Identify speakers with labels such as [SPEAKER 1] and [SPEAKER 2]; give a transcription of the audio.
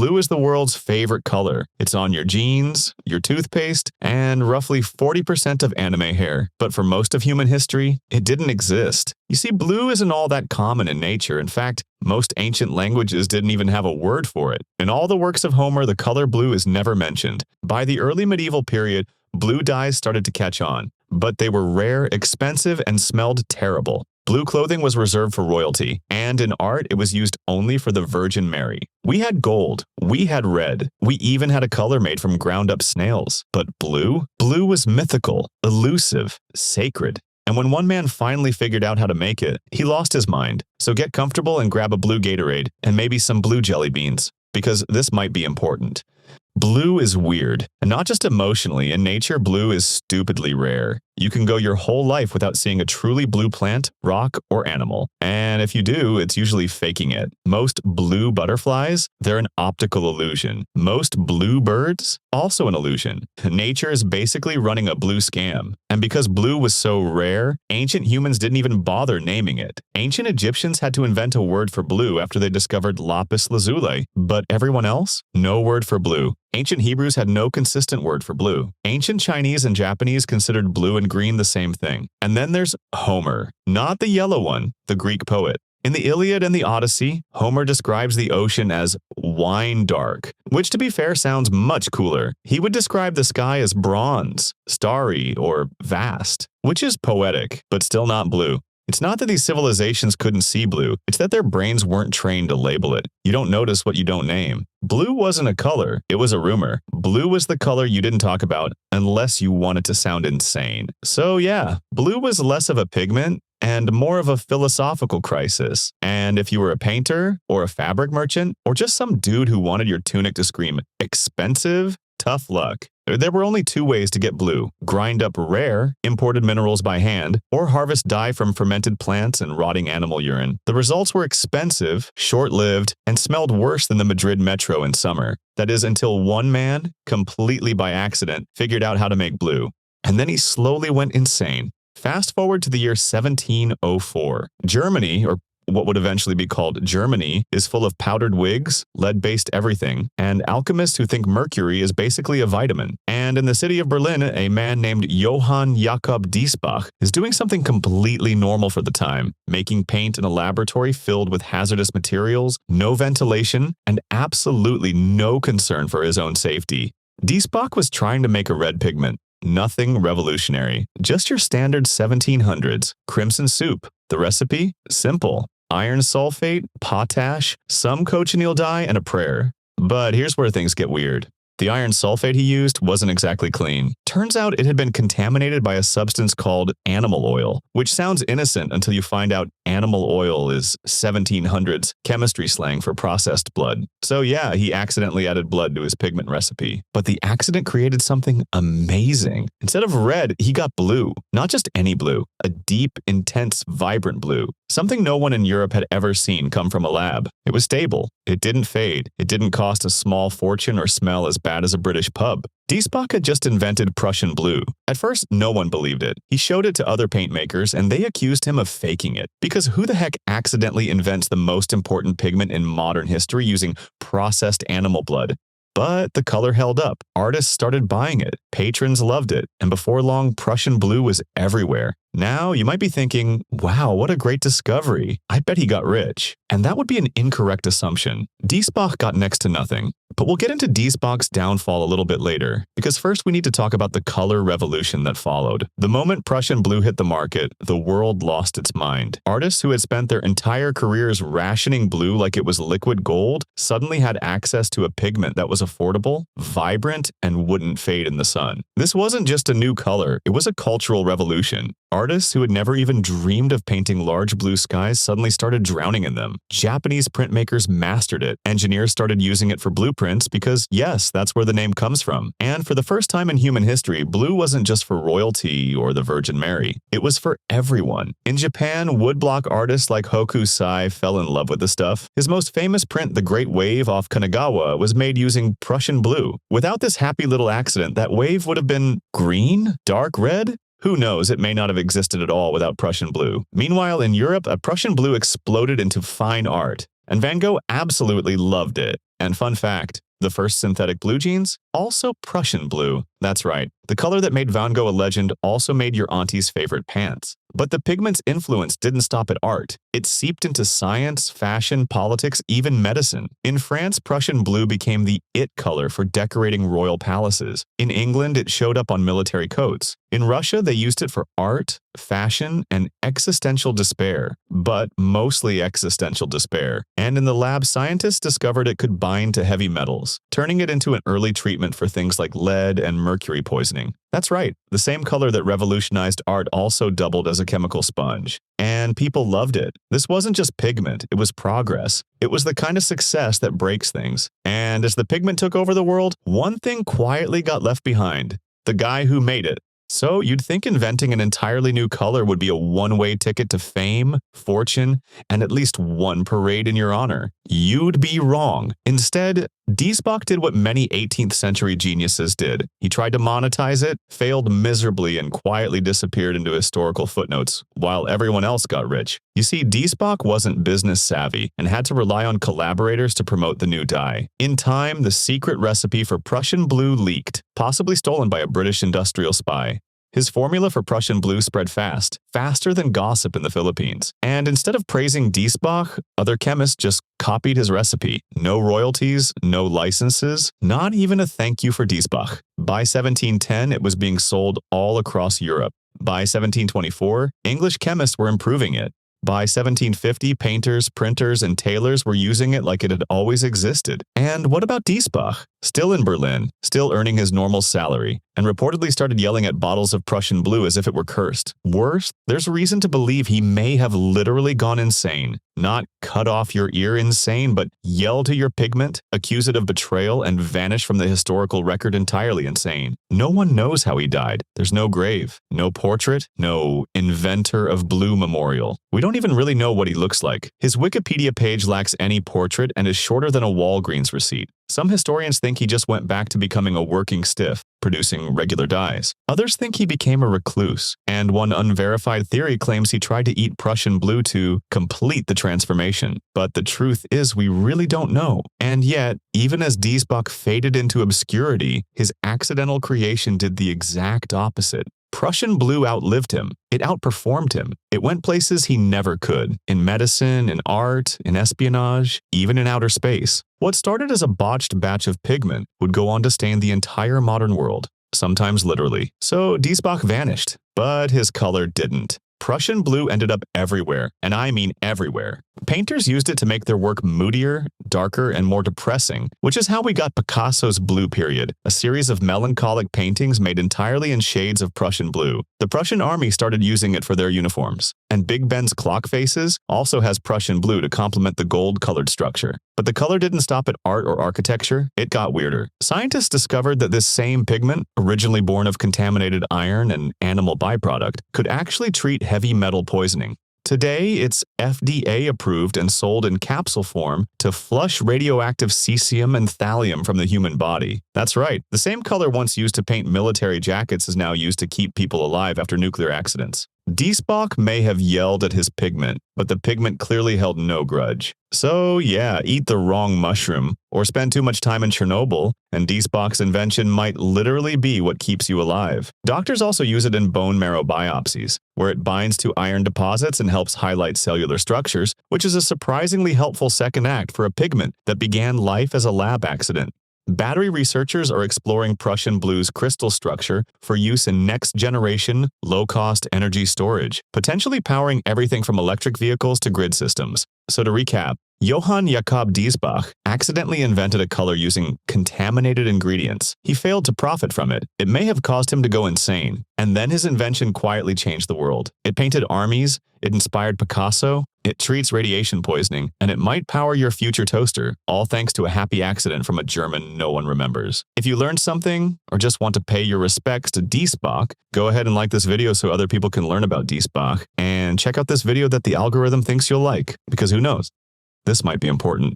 [SPEAKER 1] blue is the world's favorite color. It's on your jeans, your toothpaste, and roughly 40% of anime hair. But for most of human history, it didn't exist. You see, blue isn't all that common in nature. In fact, most ancient languages didn't even have a word for it. In all the works of Homer, the color blue is never mentioned. By the early medieval period, blue dyes started to catch on, but they were rare, expensive, and smelled terrible. Blue clothing was reserved for royalty, and in art, it was used only for the Virgin Mary. We had gold, we had red, we even had a color made from ground-up snails. But blue? Blue was mythical, elusive, sacred. And when one man finally figured out how to make it, he lost his mind. So get comfortable and grab a blue Gatorade, and maybe some blue jelly beans, because this might be important. Blue is weird, and not just emotionally. In nature, blue is stupidly rare. You can go your whole life without seeing a truly blue plant, rock, or animal. And if you do, it's usually faking it. Most blue butterflies, they're an optical illusion. Most blue birds, also an illusion. Nature is basically running a blue scam. And because blue was so rare, ancient humans didn't even bother naming it. Ancient Egyptians had to invent a word for blue after they discovered lapis lazuli. But everyone else? No word for blue. Ancient Hebrews had no consistent word for blue. Ancient Chinese and Japanese considered blue and green the same thing. And then there's Homer, not the yellow one, the Greek poet. In the Iliad and the Odyssey, Homer describes the ocean as wine dark, which to be fair sounds much cooler. He would describe the sky as bronze, starry, or vast, which is poetic, but still not blue. It's not that these civilizations couldn't see blue, it's that their brains weren't trained to label it. You don't notice what you don't name. Blue wasn't a color, it was a rumor. Blue was the color you didn't talk about unless you wanted to sound insane. So yeah, blue was less of a pigment and more of a philosophical crisis. And if you were a painter, or a fabric merchant, or just some dude who wanted your tunic to scream, expensive, tough luck. There were only two ways to get blue: grind up rare, imported minerals by hand, or harvest dye from fermented plants and rotting animal urine. The results were expensive, short-lived, and smelled worse than the Madrid metro in summer. That is, until one man, completely by accident, figured out how to make blue. And then he slowly went insane. Fast forward to the year 1704. Germany, or what would eventually be called Germany, is full of powdered wigs, lead-based everything, and alchemists who think mercury is basically a vitamin. And in the city of Berlin, a man named Johann Jacob Diesbach is doing something completely normal for the time, making paint in a laboratory filled with hazardous materials, no ventilation, and absolutely no concern for his own safety. Diesbach was trying to make a red pigment. Nothing revolutionary, just your standard 1700s crimson soup. The recipe? Simple. Iron sulfate, potash, some cochineal dye, and a prayer. But here's where things get weird. The iron sulfate he used wasn't exactly clean. Turns out it had been contaminated by a substance called animal oil, which sounds innocent until you find out animal oil is 1700s chemistry slang for processed blood. So yeah, he accidentally added blood to his pigment recipe. But the accident created something amazing. Instead of red, he got blue. Not just any blue, a deep, intense, vibrant blue. Something no one in Europe had ever seen come from a lab. It was stable. It didn't fade. It didn't cost a small fortune or smell as bad as a British pub. Diesbach had just invented Prussian blue. At first, no one believed it. He showed it to other paint makers, and they accused him of faking it. Because who the heck accidentally invents the most important pigment in modern history using processed animal blood? But the color held up. Artists started buying it. Patrons loved it. And before long, Prussian blue was everywhere. Now, you might be thinking, wow, what a great discovery. I bet he got rich. And that would be an incorrect assumption. Diesbach got next to nothing. But we'll get into Diesbach's downfall a little bit later, because first we need to talk about the color revolution that followed. The moment Prussian blue hit the market, the world lost its mind. Artists who had spent their entire careers rationing blue like it was liquid gold suddenly had access to a pigment that was affordable, vibrant, and wouldn't fade in the sun. This wasn't just a new color, it was a cultural revolution. Artists who had never even dreamed of painting large blue skies suddenly started drowning in them. Japanese printmakers mastered it. Engineers started using it for blueprints because, yes, that's where the name comes from. And for the first time in human history, blue wasn't just for royalty or the Virgin Mary. It was for everyone. In Japan, woodblock artists like Hokusai fell in love with the stuff. His most famous print, The Great Wave off Kanagawa, was made using Prussian blue. Without this happy little accident, that wave would have been green? Dark red? Who knows, it may not have existed at all without Prussian blue. Meanwhile, in Europe, a Prussian blue exploded into fine art. And Van Gogh absolutely loved it. And fun fact, the first synthetic blue jeans? Also Prussian blue. That's right. The color that made Van Gogh a legend also made your auntie's favorite pants. But the pigment's influence didn't stop at art. It seeped into science, fashion, politics, even medicine. In France, Prussian blue became the it color for decorating royal palaces. In England, it showed up on military coats. In Russia, they used it for art, fashion, and existential despair, but mostly existential despair. And in the lab, scientists discovered it could bind to heavy metals, turning it into an early treatment for things like lead and mercury poisoning. That's right, the same color that revolutionized art also doubled as a chemical sponge. And people loved it. This wasn't just pigment, it was progress. It was the kind of success that breaks things. And as the pigment took over the world, one thing quietly got left behind: the guy who made it. So you'd think inventing an entirely new color would be a one-way ticket to fame, fortune, and at least one parade in your honor. You'd be wrong. Instead, Diesbach did what many 18th century geniuses did. He tried to monetize it, failed miserably, and quietly disappeared into historical footnotes, while everyone else got rich. You see, Diesbach wasn't business savvy and had to rely on collaborators to promote the new dye. In time, the secret recipe for Prussian blue leaked, possibly stolen by a British industrial spy. His formula for Prussian blue spread fast, faster than gossip in the Philippines. And instead of praising Diesbach, other chemists just copied his recipe. No royalties, no licenses, not even a thank you for Diesbach. By 1710, it was being sold all across Europe. By 1724, English chemists were improving it. By 1750, painters, printers, and tailors were using it like it had always existed. And what about Diesbach? Still in Berlin, still earning his normal salary, and reportedly started yelling at bottles of Prussian blue as if it were cursed. Worse, there's reason to believe he may have literally gone insane. Not cut off your ear insane, but yell to your pigment, accuse it of betrayal, and vanish from the historical record entirely insane. No one knows how he died. There's no grave, no portrait, no Inventor of Blue memorial. We don't even really know what he looks like. His Wikipedia page lacks any portrait and is shorter than a Walgreens receipt. Some historians think he just went back to becoming a working stiff, producing regular dyes. Others think he became a recluse, and one unverified theory claims he tried to eat Prussian blue to complete the transformation. But the truth is we really don't know. And yet, even as Diesbach faded into obscurity, his accidental creation did the exact opposite. Prussian blue outlived him. It outperformed him. It went places he never could, in medicine, in art, in espionage, even in outer space. What started as a botched batch of pigment would go on to stain the entire modern world, sometimes literally. So Diesbach vanished, but his color didn't. Prussian blue ended up everywhere, and I mean everywhere. Painters used it to make their work moodier, darker, and more depressing, which is how we got Picasso's Blue Period, a series of melancholic paintings made entirely in shades of Prussian blue. The Prussian army started using it for their uniforms, and Big Ben's clock faces also has Prussian blue to complement the gold-colored structure. But the color didn't stop at art or architecture, it got weirder. Scientists discovered that this same pigment, originally born of contaminated iron and animal byproduct, could actually treat heavy metal poisoning. Today, it's FDA approved and sold in capsule form to flush radioactive cesium and thallium from the human body. That's right, the same color once used to paint military jackets is now used to keep people alive after nuclear accidents. Diesbach may have yelled at his pigment, but the pigment clearly held no grudge. So yeah, eat the wrong mushroom, or spend too much time in Chernobyl, and Diesbach's invention might literally be what keeps you alive. Doctors also use it in bone marrow biopsies, where it binds to iron deposits and helps highlight cellular structures, which is a surprisingly helpful second act for a pigment that began life as a lab accident. Battery researchers are exploring Prussian blue's crystal structure for use in next-generation, low-cost energy storage, potentially powering everything from electric vehicles to grid systems. So to recap, Johann Jacob Diesbach accidentally invented a color using contaminated ingredients. He failed to profit from it. It may have caused him to go insane. And then his invention quietly changed the world. It painted armies, it inspired Picasso, it treats radiation poisoning, and it might power your future toaster, all thanks to a happy accident from a German no one remembers. If you learned something, or just want to pay your respects to Diesbach, go ahead and like this video so other people can learn about Diesbach, and check out this video that the algorithm thinks you'll like, because who knows? This might be important.